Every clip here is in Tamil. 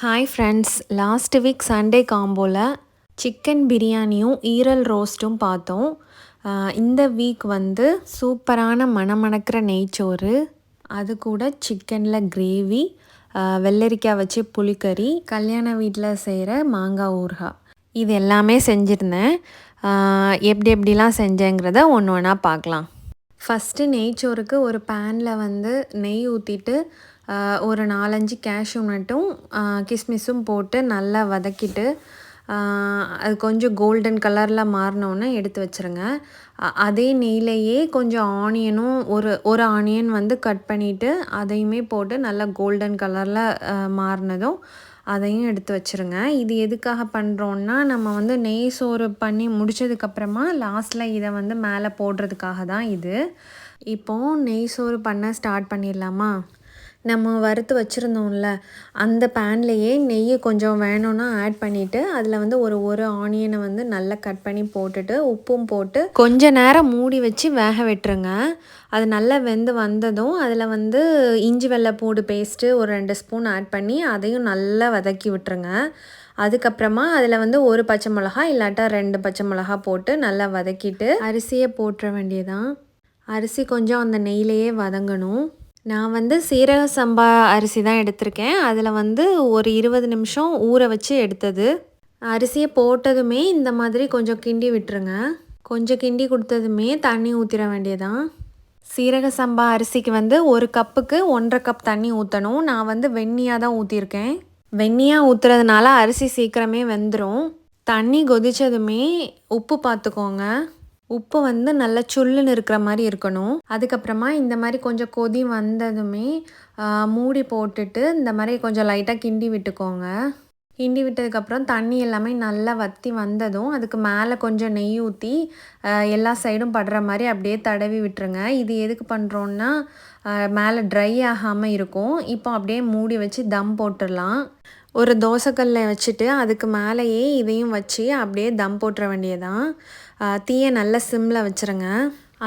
Hi friends, last week Sunday காம்போவில் சிக்கன் பிரியாணியும் ஈரல் ரோஸ்ட்டும் பார்த்தோம். இந்த வீக் வந்து சூப்பரான மணமணக்கிற நெய்ச்சோறு, அது கூட சிக்கனில் கிரேவி, வெள்ளரிக்காய் வச்சு புளிக்கறி, கல்யாண வீட்டில் செய்கிற மாங்காய் ஊறுகாய், இது எல்லாமே செஞ்சுருந்தேன். எப்படி எப்படிலாம் செஞ்சேங்கிறத ஒன்று ஒன்றா பார்க்கலாம். ஃபஸ்ட்டு நெய்ச்சோறுக்கு ஒரு பேனில் வந்து நெய் ஊற்றிட்டு ஒரு 4-5 கேஷ்யூ நட்டும் கிஸ்மிஸும் போட்டு நல்லா வதக்கிட்டு அது கொஞ்சம் கோல்டன் கலரில் மாறினோன்னே எடுத்து வச்சுருங்க. அதே நெய்லேயே கொஞ்சம் ஆனியனும் ஒரு ஆனியன் வந்து கட் பண்ணிவிட்டு அதையுமே போட்டு நல்லா கோல்டன் கலரில் மாறினதும் அதையும் எடுத்து வச்சுருங்க. இது எதுக்காக பண்ணுறோன்னா, நம்ம வந்து நெய் சோறு பண்ணி முடித்ததுக்கப்புறமா லாஸ்ட்டில் இதை வந்து மேலே போடுறதுக்காக தான் இது. இப்போது நெய் சோறு பண்ண ஸ்டார்ட் பண்ணிடலாமா? நம்ம வறுத்து வச்சுருந்தோம்ல, அந்த பேன்லேயே நெய்யை கொஞ்சம் வேணும்னா ஆட் பண்ணிவிட்டு அதில் வந்து ஒரு ஆனியனை வந்து நல்லா கட் பண்ணி போட்டுட்டு உப்பும் போட்டு கொஞ்ச நேரம் மூடி வச்சு வேக விட்டுருங்க. அது நல்லா வெந்து வந்ததும் அதில் வந்து இஞ்சி வெள்ளைப்பூடு பேஸ்ட்டு ஒரு 2 ஸ்பூன் ஆட் பண்ணி அதையும் நல்லா வதக்கி விட்டுருங்க. அதுக்கப்புறமா அதில் வந்து 1 பச்சை மிளகா இல்லாட்டா 2 பச்சை மிளகா போட்டு நல்லா வதக்கிட்டு அரிசியை போட்டுற வேண்டியதான். அரிசி கொஞ்சம் அந்த நெய்லேயே வதங்கணும். நான் வந்து சீரக சம்பா அரிசி தான் எடுத்திருக்கேன். அதில் வந்து ஒரு 20 நிமிஷம் ஊற வச்சு எடுத்தது. அரிசியை போட்டதுமே இந்த மாதிரி கொஞ்சம் கிண்டி விட்டுருங்க. கொஞ்சம் கிண்டி கொடுத்ததுமே தண்ணி ஊற்றிட வேண்டியதான். சீரக சம்பா அரிசிக்கு வந்து 1 கப்புக்கு 1.5 கப் தண்ணி ஊற்றணும். நான் வந்து வெந்நியாக தான் ஊற்றிருக்கேன். வெந்நியாக ஊற்றுறதுனால அரிசி சீக்கிரமே வெந்துடும். தண்ணி கொதித்ததுமே உப்பு பார்த்துக்கோங்க. உப்பு வந்து நல்லா சுள்ளுன்னு இருக்கிற மாதிரி இருக்கணும். அதுக்கப்புறமா இந்த மாதிரி கொஞ்சம் கொதி வந்ததுமே மூடி போட்டுட்டு இந்த மாதிரி கொஞ்சம் லைட்டாக கிண்டி விட்டுக்கோங்க. கிண்டி விட்டதுக்கப்புறம் தண்ணி எல்லாமே நல்லா வற்றி வந்ததும் அதுக்கு மேலே கொஞ்சம் நெய் ஊற்றி எல்லா சைடும் படுற மாதிரி அப்படியே தடவி விட்டுருங்க. இது எதுக்கு பண்ணுறோன்னா மேலே ட்ரை ஆகாமல் இருக்கும். இப்போ அப்படியே மூடி வச்சு தம் போட்டுடலாம். ஒரு தோசைக்கல்லை வச்சுட்டு அதுக்கு மேலேயே இதையும் வச்சு அப்படியே தம் போட்டுற வேண்டியதான். தீயை நல்லா சிம்மில் வச்சுருங்க.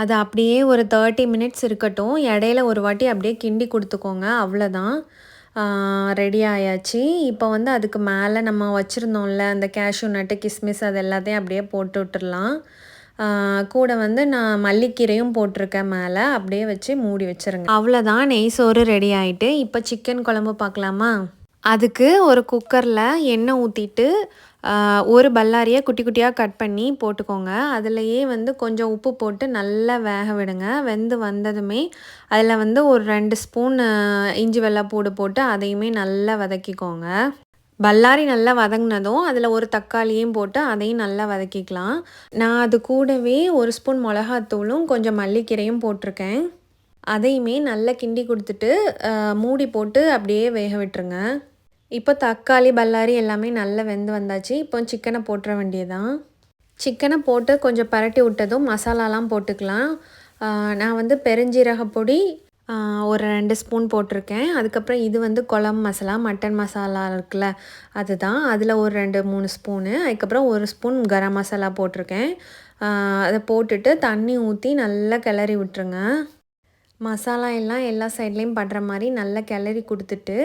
அது அப்படியே ஒரு 30 மினிட்ஸ் இருக்கட்டும். இடையில ஒரு வாட்டி அப்படியே கிண்டி கொடுத்துக்கோங்க. அவ்வளோதான், ரெடி ஆயாச்சு. இப்போ வந்து அதுக்கு மேலே நம்ம வச்சுருந்தோம்ல அந்த கேஷ்யூ நட்டு கிஸ்மிஸ் அது எல்லாத்தையும் அப்படியே போட்டு விட்டுடலாம். கூட வந்து நான் மல்லிக்கீரையும் போட்டிருக்கேன் மேலே. அப்படியே வச்சு மூடி வச்சுருங்க. அவ்வளோதான், நெய் சோறு ரெடி ஆகிட்டு. இப்போ சிக்கன் குழம்பு பார்க்கலாமா? அதுக்கு ஒரு குக்கரில் எண்ணெய் ஊற்றிட்டு ஒரு பல்லாரியை குட்டி குட்டியாக கட் பண்ணி போட்டுக்கோங்க. அதுலேயே வந்து கொஞ்சம் உப்பு போட்டு நல்லா வேக விடுங்க. வெந்து வந்ததுமே அதில் வந்து ஒரு 2 ஸ்பூன் இஞ்சி வெள்ளைப்பூடு போட்டு அதையுமே நல்லா வதக்கிக்கோங்க. பல்லாரி நல்லா வதங்கினதும் அதில் ஒரு தக்காளியும் போட்டு அதையும் நல்லா வதக்கிக்கலாம். நான் அது கூடவே 1 ஸ்பூன் மிளகாத்தூளும் கொஞ்சம் மல்லிக்கீரையும் போட்டிருக்கேன். அதையுமே நல்லா கிண்டி கொடுத்துட்டு மூடி போட்டு அப்படியே வேக விட்டுருங்க. இப்போ தக்காளி பல்லாரி எல்லாமே நல்லா வெந்து வந்தாச்சு. இப்போ சிக்கனை போட்டுற வேண்டியதான். சிக்கனை போட்டு கொஞ்சம் பரட்டி விட்டதும் மசாலாலாம் போட்டுக்கலாம். நான் வந்து பெருஞ்சீரக பொடி ஒரு 2 ஸ்பூன் போட்டிருக்கேன். அதுக்கப்புறம் இது வந்து குழம்பு மசாலா, மட்டன் மசாலா இருக்குல்ல அதுதான். அதில் ஒரு 2-3 ஸ்பூனு. அதுக்கப்புறம் 1 ஸ்பூன் கரம் மசாலா போட்டிருக்கேன். அதை போட்டுட்டு தண்ணி ஊற்றி நல்லா கிளறி விட்டுருங்க. மசாலா எல்லாம் எல்லா சைட்லேயும் படுற மாதிரி நல்லா கிளறி கொடுத்துட்டு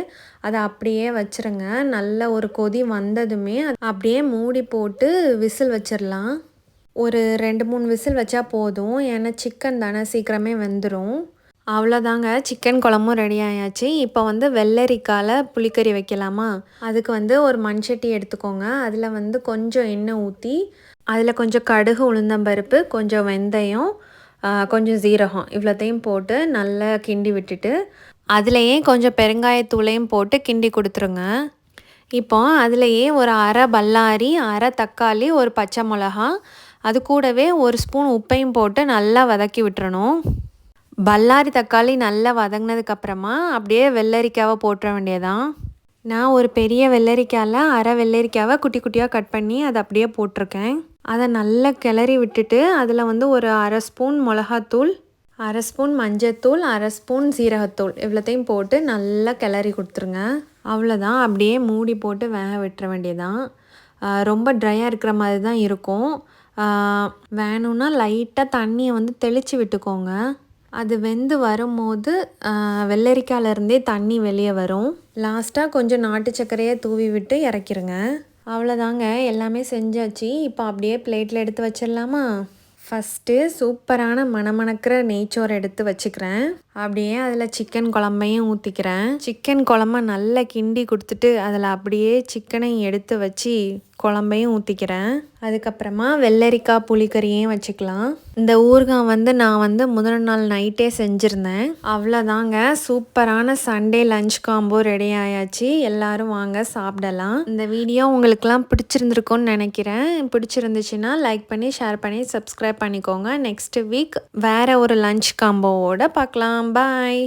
அதை அப்படியே வச்சுருங்க. நல்ல ஒரு கொதி வந்ததுமே அப்படியே மூடி போட்டு விசில் வச்சிடலாம். ஒரு 2-3 விசில் வச்சா போதும். ஏன்னா சிக்கன் தானே சீக்கிரமே வெந்துடும். அவ்வளோதாங்க, சிக்கன் குழம்பும் ரெடி ஆயாச்சு. இப்போ வந்து வெள்ளரிக்காயில் புளிக்கறி வைக்கலாமா? அதுக்கு வந்து ஒரு மண்சட்டி எடுத்துக்கோங்க. அதில் வந்து கொஞ்சம் எண்ணெய் ஊற்றி அதில் கொஞ்சம் கடுகு, உளுந்தம்பருப்பு, கொஞ்சம் வெந்தயம், கொஞ்சம் சீரகம் இவ்வளோத்தையும் போட்டு நல்லா கிண்டி விட்டுட்டு அதுலேயே கொஞ்சம் பெருங்காயத்தூளையும் போட்டு கிண்டி கொடுத்துருங்க. இப்போ அதுலேயே ஒரு அரை பல்லாரி, அரை தக்காளி, ஒரு பச்சை மிளகா, அது கூடவே 1 ஸ்பூன் உப்பையும் போட்டு நல்லா வதக்கி விட்டுறணும். பல்லாரி தக்காளி நல்லா வதங்கினதுக்கப்புறமா அப்படியே வெள்ளரிக்காவை போட்டுற வேண்டியதான். நான் ஒரு பெரிய வெள்ளரிக்காயில் அரை வெள்ளரிக்காவை குட்டி குட்டியாக கட் பண்ணி அதை அப்படியே போட்டிருக்கேன். அதை நல்லா கிளறி விட்டுட்டு அதில் வந்து ஒரு அரை ஸ்பூன் மிளகாத்தூள், அரை ஸ்பூன் மஞ்சத்தூள், அரை ஸ்பூன் சீரகத்தூள் இவ்வளோத்தையும் போட்டு நல்லா கிளறி கொடுத்துருங்க. அவ்வளோதான், அப்படியே மூடி போட்டு வேக விட்டுற வேண்டியதான். ரொம்ப ட்ரையாக இருக்கிற மாதிரி தான் இருக்கும். வேணும்னா லைட்டாக தண்ணியை வந்து தெளித்து விட்டுக்கோங்க. அது வெந்து வரும்போது வெள்ளரிக்காயிலேருந்தே தண்ணி வெளியே வரும். லாஸ்ட்டாக கொஞ்சம் நாட்டு சர்க்கரையை தூவி விட்டு இறக்கிருங்க. அவ்வளோதாங்க, எல்லாமே செஞ்சாச்சு. இப்போ அப்படியே பிளேட்டில் எடுத்து வச்சிடலாமா? ஃபஸ்ட்டு சூப்பரான மணமணக்கிற நெய்ச்சோறு எடுத்து வச்சுக்கிறேன். அப்படியே அதில் சிக்கன் குழம்பையும் ஊற்றிக்கிறேன். சிக்கன் குழம்ப நல்லா கிண்டி கொடுத்துட்டு அதில் அப்படியே சிக்கனையும் எடுத்து வச்சு குழம்பையும் ஊற்றிக்கிறேன். அதுக்கப்புறமா வெள்ளரிக்காய் புளிக்கறியையும் வச்சுக்கலாம். இந்த ஊறுகாய் நான் முதல் நாள் நைட்டே செஞ்சுருந்தேன். அவ்வளோதாங்க, சூப்பரான சண்டே லஞ்ச் காம்போ ரெடி ஆயாச்சு. எல்லோரும் வாங்க சாப்பிடலாம். இந்த வீடியோ உங்களுக்குலாம் பிடிச்சிருந்துருக்கும்னு நினைக்கிறேன். பிடிச்சிருந்துச்சுன்னா லைக் பண்ணி ஷேர் பண்ணி சப்ஸ்கிரைப் பண்ணிக்கோங்க. நெக்ஸ்ட் வீக் வேறு ஒரு லஞ்ச் காம்போவோட பார்க்கலாம். பாய்.